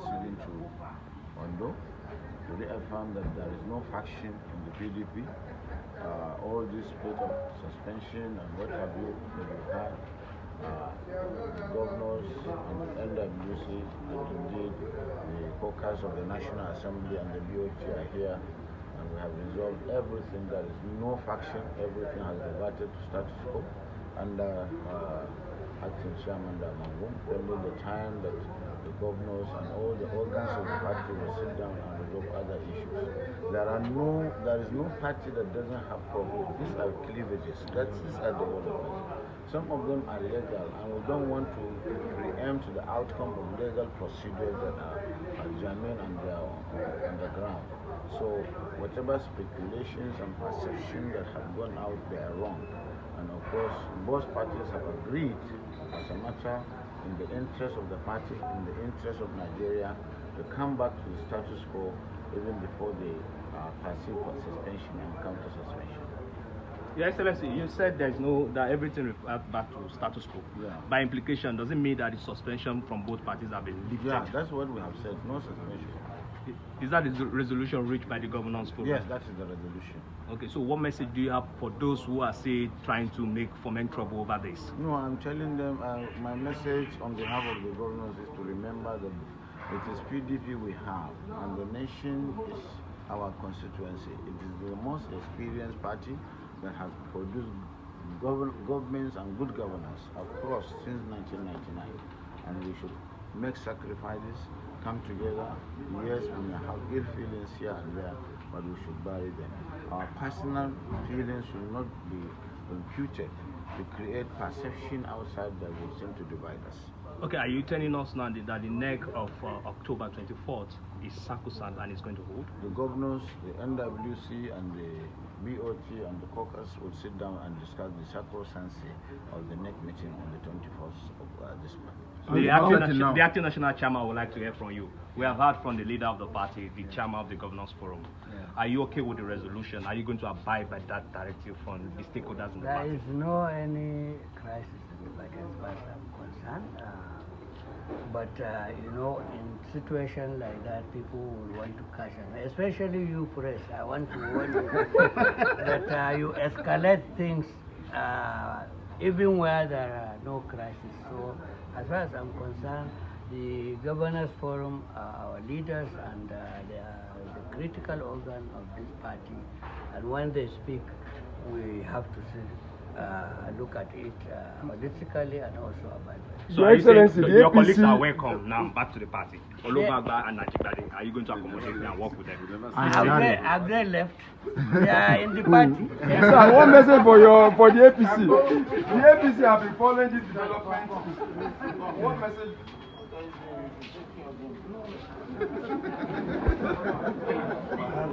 proceeding to Ondo to reaffirm that there is no faction in the PDP. All this bit of suspension and what have you that we had, governors and the NWC and indeed the caucus of the National Assembly and the BOT are here, and we have resolved everything. There is no faction, everything has reverted to status quo. And acting chairman Damagum, pending the time that the governors and all the organs of the party will sit down and resolve other issues. There is no party that doesn't have problems. These are cleavages. These are the orders. Some of them are legal, and we don't want to preempt the outcome of legal procedures that are germane and they are on the ground. So whatever speculations and perceptions that have gone out, they are wrong. And of course, both parties have agreed, as a matter in the interest of the party, in the interest of Nigeria, to come back to the status quo even before they perceive suspension and counter suspension. Your Excellency, you said that everything refers back to status quo. Yeah. By implication, does it mean that the suspension from both parties have been lifted? Yeah, that's what we have said. No suspension. Is that the resolution reached by the Governors Forum? Yes, that is the resolution. Okay, so what message do you have for those who are, say, trying to foment trouble over this? No, I'm telling them, my message on behalf of the governors is to remember that it is PDP we have, and the nation is our constituency. It is the most experienced party that has produced governments and good governance across since 1999, and we should make sacrifices, come together. Yes, we may have ill feelings here and there, but we should bury them. Our personal feelings should not be imputed to create perception outside that will seem to divide us. Okay, are you telling us now that the neck of October 24th is sacrosanct and is going to hold? The governors, the NWC and the BOT and the caucus will sit down and discuss the sacrosanctity of the next meeting on the 21st of this month. So the acting national chairman would like to hear from you. We have heard from the leader of the party, the chairman of the Governors Forum. Yeah. Are you okay with the resolution? Are you going to abide by that directive from the stakeholders in the party? There is no any crisis as far as I'm concerned. But you know, in situations like that, people will want to cash in, especially you press. I want to warn you that you escalate things even where there are no crisis. So as far as I'm concerned, the Governors Forum are our leaders, and they are the critical organ of this party. And when they speak, we have to look at it holistically and also abide by it. So Your Excellency, your colleagues are welcome now back to the party. Olubagba and Najibade, are you going to accommodate them and work with them? Have they left? They are in the party. Sir, one message for the APC. The APC have been following this development. What message?